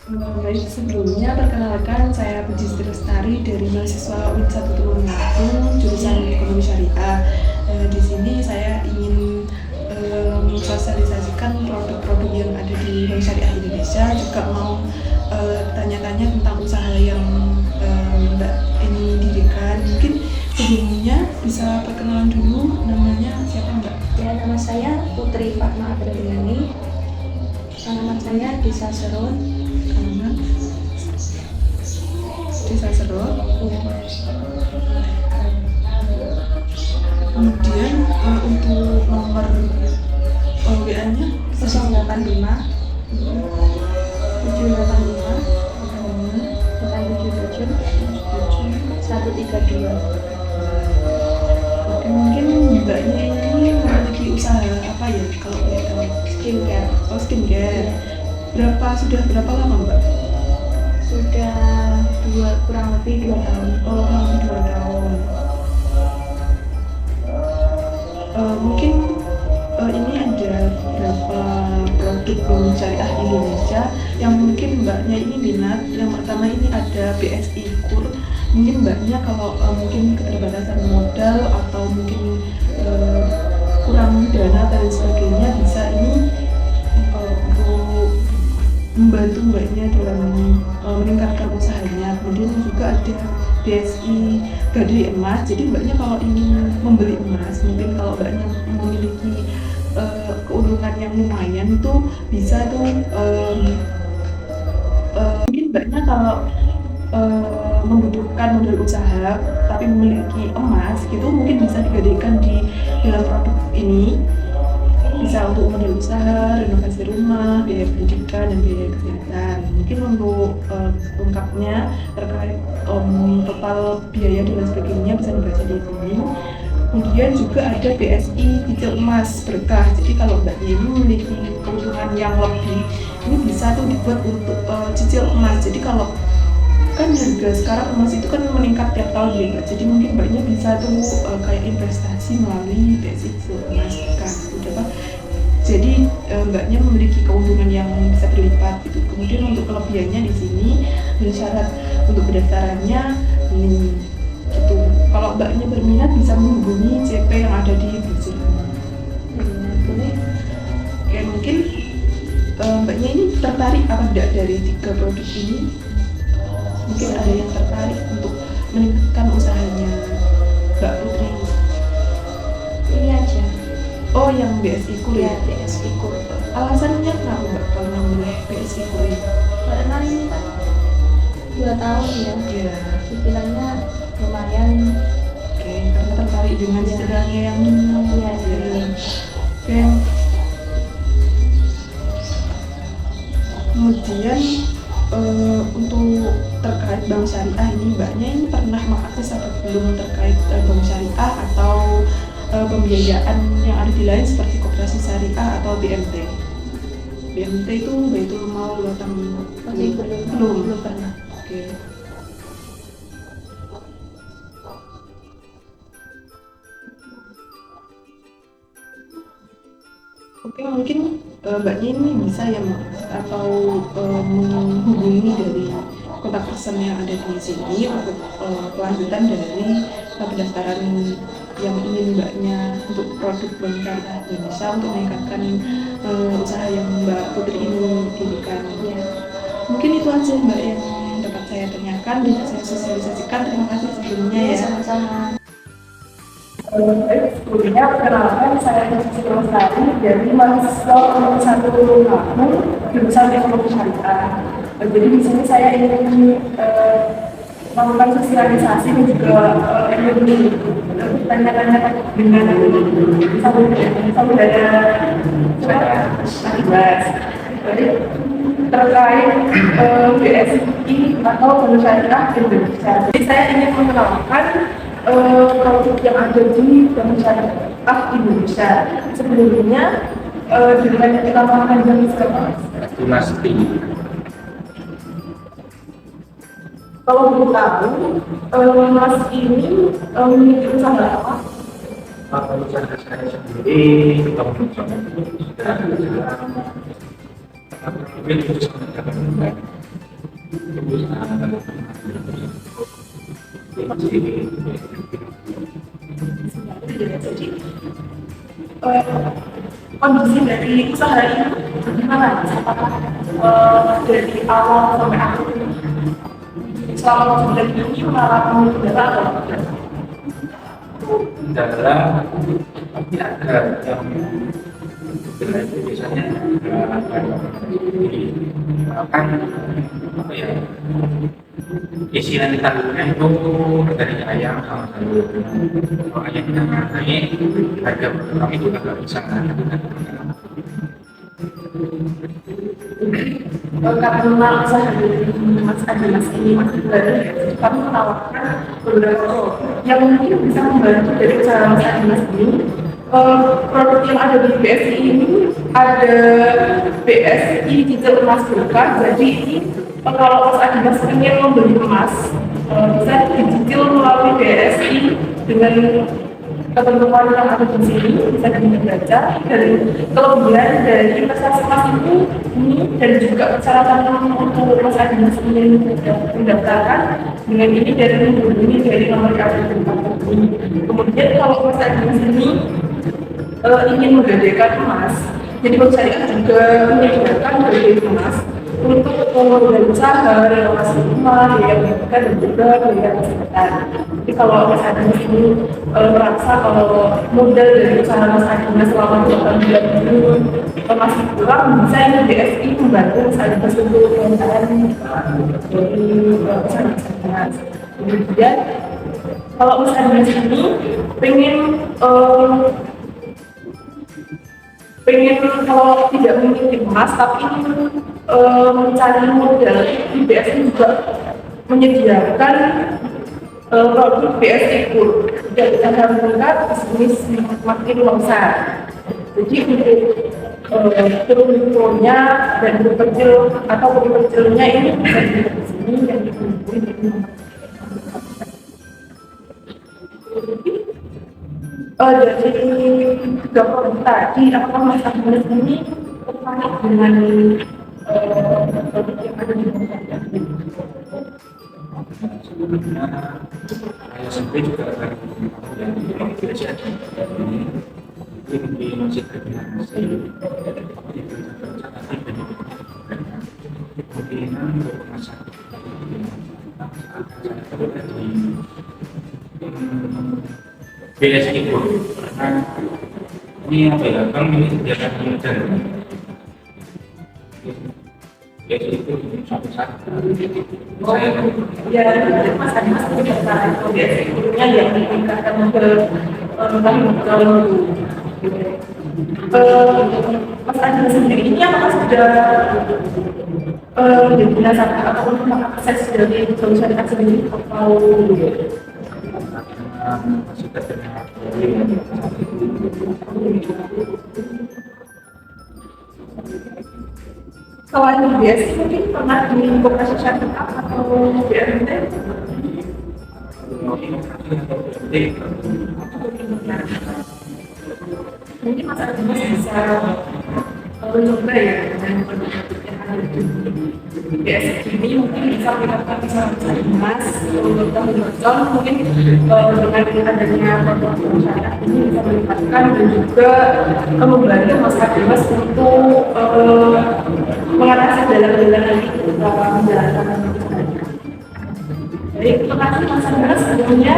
Baik, sebelumnya perkenalkan saya Puji Siti Lestari dari mahasiswa UIN 1 Tulungagung jurusan Ekonomi Syariah. Di sini saya ingin mensosialisasikan produk-produk yang ada di Bank Syariah Indonesia, juga mau tanya-tanya tentang usaha yang Mbak ini dirikan. Mungkin sebelumnya bisa perkenalan dulu, namanya siapa Mbak? Ya, nama saya Putri Fatma Apriani. Alamat saya Desa Serut. Alamat Desa Serut. Ya. Kemudian untuk nomor WA-nya 085 785 877 132. Oke, mungkin Mbaknya ini memiliki usaha apa ya kalau boleh tahu? Skincare. Oh, skincare. Sudah berapa lama Mbak? Sudah kurang lebih 2 tahun. Oh, kurang lebih 2 tahun. Mungkin ini ada beberapa produk Bank Syariah Indonesia yang mungkin Mbaknya ini minat. Yang pertama ini ada BSI Kur. Mungkin Mbaknya kalau mungkin keterbatasan modal atau mungkin kurang dana dan sebagainya, bisa ini untuk membantu Mbaknya dalam meningkatkan usahanya. Kemudian juga ada BSI Gadai Emas. Jadi Mbaknya kalau ingin membeli emas, mungkin kalau Mbaknya memiliki keuntungan yang lumayan, itu bisa tuh mungkin Mbaknya kalau membutuhkan modal usaha tapi memiliki emas gitu, mungkin bisa digadaikan di dalam produk ini. Bisa untuk modal usaha, renovasi rumah, biaya pendidikan, dan biaya kesehatan. Mungkin untuk lengkapnya terkait total biaya dan sebagainya bisa dibaca di sini. Kemudian juga ada BSI Cicil Emas Berkah. Jadi kalau Mbaknya ini memiliki keuntungan yang lebih, ini bisa tuh dibuat untuk cicil emas. Jadi kalau kan harga sekarang emas itu kan meningkat tiap tahun ya Mbak. Jadi mungkin Mbaknya bisa tuh kayak investasi melalui BSI Cicil Emas Berkah. Udah Pak. Jadi Mbaknya memiliki keuntungan yang bisa berlipat gitu. Kemudian untuk kelebihannya di sini dan syarat untuk pendaftarannya ini gitu. Kalau Mbaknya berminat bisa menghubungi CP yang ada di brosur. Boleh. Oke, mungkin Mbaknya ini tertarik apa tidak dari 3 produk ini? Mungkin ada yang tertarik untuk meningkatkan usahanya Mbak Putri. Ini aja. Oh, yang BSI Kur Ya, ya? BSI Kur. Alasannya kenapa Mbak kalau memilih BSI Kur ini? Karena ini kan 2 tahun ya. Ya, Cicilannya lumayan. oke, karena tertarik dengan cicilannya yang Iya, iya. Oke. Kemudian untuk terkait Bank Syariah ini, Mbaknya ini pernah mengakses atau belum terkait Bank Syariah atau pembiayaan yang ada di lain seperti Koperasi Syariah atau BMT? BMT itu Baitul Mal Watam. Masih belum pernah. Oke. Oke, mungkin Mbaknya ini bisa ya atau menghubungi dari kontak person yang ada di sini untuk kelanjutan dari pendaftaran yang ingin Mbaknya untuk produk Bank Syariah Indonesia untuk meningkatkan usaha yang Mbak Putri ini dirikan. Ya. Mungkin itu aja Mbak yang dapat saya tanyakan dan saya sosialisasikan. Terima kasih sebelumnya ya. Sama-sama. Baik, sebelumnya perkenalkan saya Puji Siti Lestari dari mahasiswa UIN 1 Tulungagung jurusan Ekonomi Syariah. Jadi di sini saya ingin melakukan sosialisasi dan juga ingin tanya-tanya dengan saudara Mas. Jadi terkait BSI atau Bank Syariah Indonesia. Jadi saya ingin mengenalkan produk yang ada di Bank Syariah Indonesia. Sebelumnya dengan kita makan jam berapa? Dinasti. Kalau boleh tahu, Mas ini memiliki usaha apa? Kalau saya sendiri, kalau saya sudah ini Jadi kondisi dari usaha ini gimana? Apakah dari awal sampai akhir selama 9 bulan ini mengalami kendala atau tidak? Kendala tapi ada yang kendala itu biasanya kan apa ya, isian tanduknya itu dari ayam sama telur. Kalau ayamnya naik, harga kami juga nggak bisa naik. Karena usaha dari Mas Adi ini masih baru, kami menawarkan beberapa produk yang mungkin bisa membantu dari usaha Mas Adi ini. Produk yang ada di BSI ini ada BSI cicil emas berkah. Jadi ini kalau Mas Adi ingin membeli emas bisa dicicil melalui BSI dengan ketentuan yang ada di sini, bisa dibaca. Dan kelebihan dari investasi emas itu ini dan juga persyaratan untuk Mas Adi ingin mendaftarkan dengan ini dan menghubungi dari nomor kartu ini. Kemudian kalau Mas Adi ini ingin menggadaikan emas, jadi Bank Syariah juga menyediakan gadai emas untuk pembangunan usaha, renovasi rumah, biaya pendidikan dan juga biaya kesehatan. Jadi kalau Mas Adi ini merasa kalau modal dari usaha Mas Adi selama 8 bulan ini masih kurang, bisa ini BSI membantu Mas Adi untuk umkm dari usaha Mas. Kemudian kalau Mas Adi ini pengen kalau tidak memiliki emas tapi mencari modal, di BSI juga menyediakan produk BSI Pool dan akan meningkat bisnis makin besar. Jadi untuk mikronya dan kecil atau kecilnya ini bisa dilihat di sini dan dikumpulkan di nomor. Dari 3 produk tadi, apakah Mas Adi ini tertarik dengan produk yang ada di Bank Syariah? Sebelumnya saya sendiri juga akan belajar di masjid koordinasi kemungkinan untuk masak di BSI itu karena ini apa ya, Bang, ini kegiatan mengajar BSI itu suatu saat saya Ya, Mas Adi ini tertarik ke BSI Poolnya yang meningkatkan modal Mas Adi sendiri ini apakah sudah digunakan ataupun akses dari Bank Syariah sendiri atau masih terdengar selain BSI mungkin pernah di Koperasi Syariah atau BMT? Mungkin Mas Adi bisa mencoba ya dengan produk yang ada di BSI ini, mungkin bisa mendapatkan bisa emas untuk tahun mungkin dengan adanya produk syariah ini bisa meningkatkan dan juga membantu Mas Adi untuk mengatasi dalam-dalam lagi dalam menjalankan bisnisnya. Baik, terima kasih Mas Adi sebelumnya.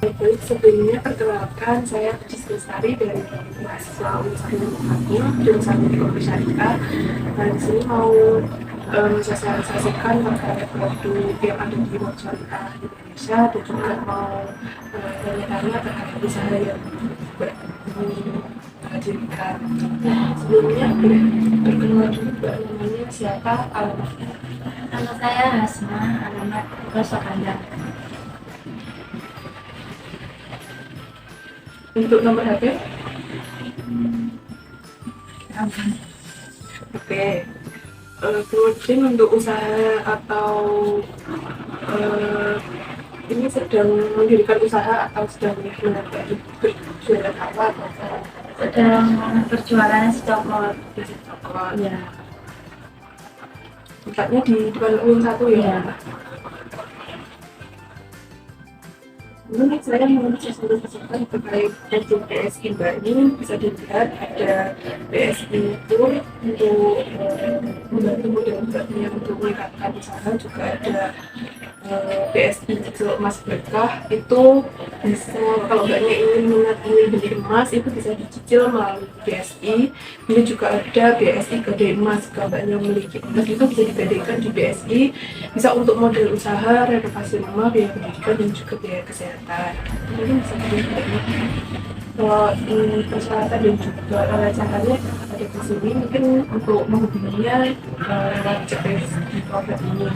Baik, sebelumnya perkenalkan saya Cis Lestari dari mahasiswa Universitas Agung jurusan Ekonomi Syariah. Nah, di sini mau mensosialisasikan terkait produk yang ada di Bank Syariah Indonesia dan juga mau tanya-tanya terkait usaha yang dihadirkan. Sebelumnya perkenalan dulu Mbak, namanya siapa, alamatnya? Nama saya Hasna, alamat Rosokanda. Untuk nomor HP? Oke. Kemudian untuk usaha atau ini sedang mendirikan usaha atau sedang menghadapi berjualan apa atau Sedang berjualan di toko. di toko? Ya. Tepatnya di depan UIN 1 ya. Ini saya mau sosialisasikan terkait project PSI Mbak. Ini bisa dilihat ada PSI Tour untuk membantu model-modelnya untuk meningkatkan usaha, juga ada PSI Cicil Emas Berkah. Itu bisa, kalau Mbaknya ingin beli emas itu bisa dicicil melalui BSI. Ini juga ada BSI Gede Emas. Kalau Mbaknya memiliki emas itu bisa digadekan di BSI, bisa untuk model usaha, renovasi rumah, biaya pendidikan, dan juga biaya kesehatan. Mungkin bisa dilihat kalau persyaratan dan juga caranya ada di sini. Mungkin untuk menghubunginya lewat CPS di produk ini.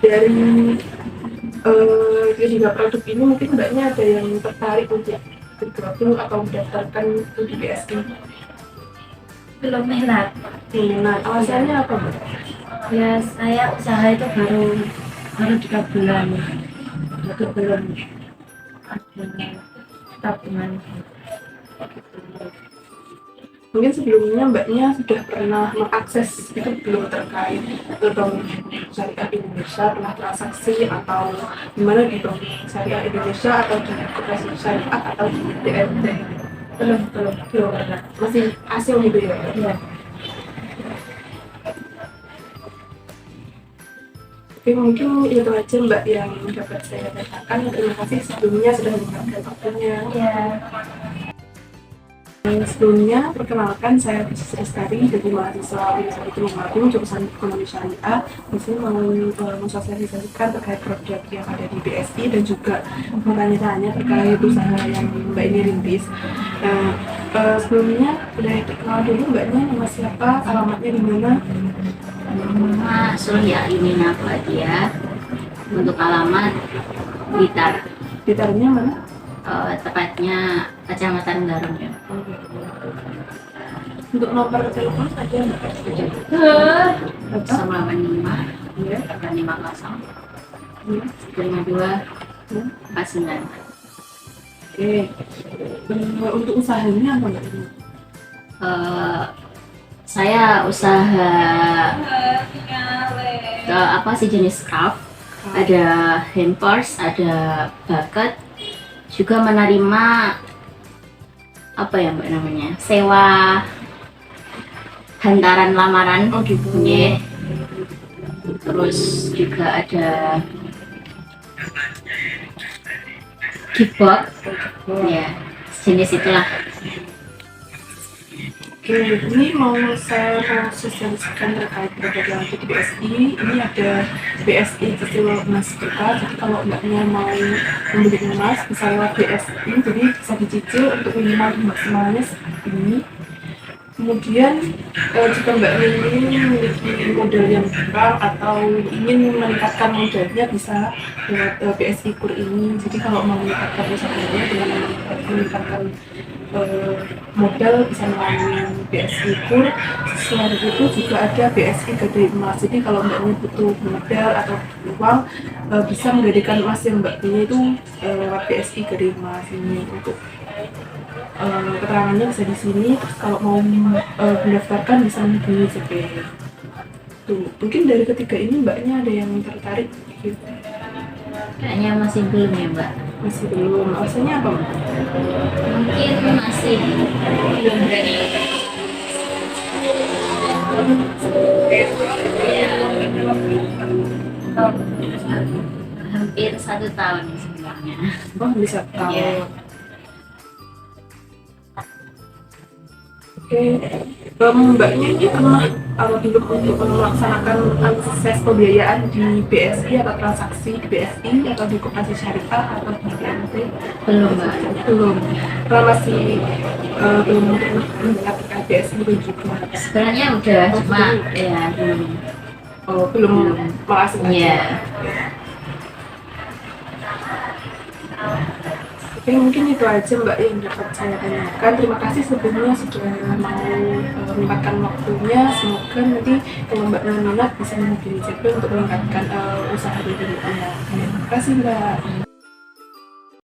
Dari ketiga produk ini mungkin Mbaknya ada yang tertarik untuk bergabung atau mendaftarkan di BSI? Belum minat. Nah, alasannya apa, Mbak? Ya saya usaha itu baru 3 bulan. Itu belum ada tabungan. Mungkin sebelumnya Mbaknya sudah pernah mengakses itu belum terkait Bank Syariah Indonesia, pernah transaksi atau gimana di Bank Syariah Indonesia atau di Koperasi Syariah atau di BNT? Belum pernah. Masih asing gitu ya? Ya. Oke, mungkin itu aja Mbak yang dapat saya katakan. Terima kasih sebelumnya sudah memberikan waktunya. Ya. Sebelumnya, perkenalkan saya Puji Lestari dari mahasiswa Universitas Tulungagung jurusan Ekonomi Syariah. Di sini mau mensosialisasikan terkait produk yang ada di BSI dan juga bertanya-tanya terkait usaha yang Mbak ini rintis. Sebelumnya udah dikenal dulu Mbaknya, nama siapa, alamatnya di mana? Nama Surya Imina Fadia. Untuk alamat Blitar, Blitarnya mana? tepatnya Kecamatan Garung ya. Untuk nomor telepon aja Mbak? 085 Iya. 850 52 49. Oke. Untuk usahanya apa Mbak? Saya usaha apa sih jenis craft, ada hampers, ada bucket, juga menerima apa ya Mbak namanya, sewa hantaran lamaran. Oh gitu. Yeah. Terus juga ada gift box, ya jenis itulah. Oke, ini mau saya sosialisasikan terkait produk yang ada di BSI. Ini ada BSI Cicil Emas Berkah. Jadi kalau Mbaknya mau membeli emas bisa lewat BSI, jadi bisa dicicil untuk minimal maksimalnya seperti ini. Kemudian jika Mbaknya ingin memiliki modal yang kurang atau ingin meningkatkan modalnya bisa lewat BSI Kur ini. Jadi kalau mau meningkatkan usahanya dengan meningkatkan modal bisa melalui BSI Kur. Selain itu juga ada BSI Gede Emas. Jadi kalau Mbaknya butuh modal atau uang bisa menggadekan emas yang Mbak punya itu lewat BSI Gede Emas ini. Untuk keterangannya bisa di sini. Terus kalau mau mendaftarkan bisa menghubungi CP. Tuh, mungkin dari ketiga ini Mbaknya ada yang tertarik gitu? Kayaknya masih belum ya Mbak. Masih belum. Alasannya apa Mbak? Mungkin masih belum berani. Hampir 1 tahun sebenarnya. Oh bisa tahu. Iya. Oke, Mbaknya ini pernah belum untuk melaksanakan akses pembiayaan di BSI atau transaksi di BSI atau di Koperasi Syariah atau di BNT? Belum Mbak. Belum. Kalau masih belum mendengar terkait BSI belum juga. Sebenarnya udah, cuma ya belum. Oh, belum melaksanakan. Iya. Oke, mungkin itu aja Mbak yang dapat saya tanyakan. Terima kasih sebelumnya sudah mau menyempatkan waktunya. Semoga nanti kalau Mbak minat bisa menghubungi CP untuk meningkatkan usaha di dunia. Terima kasih Mbak.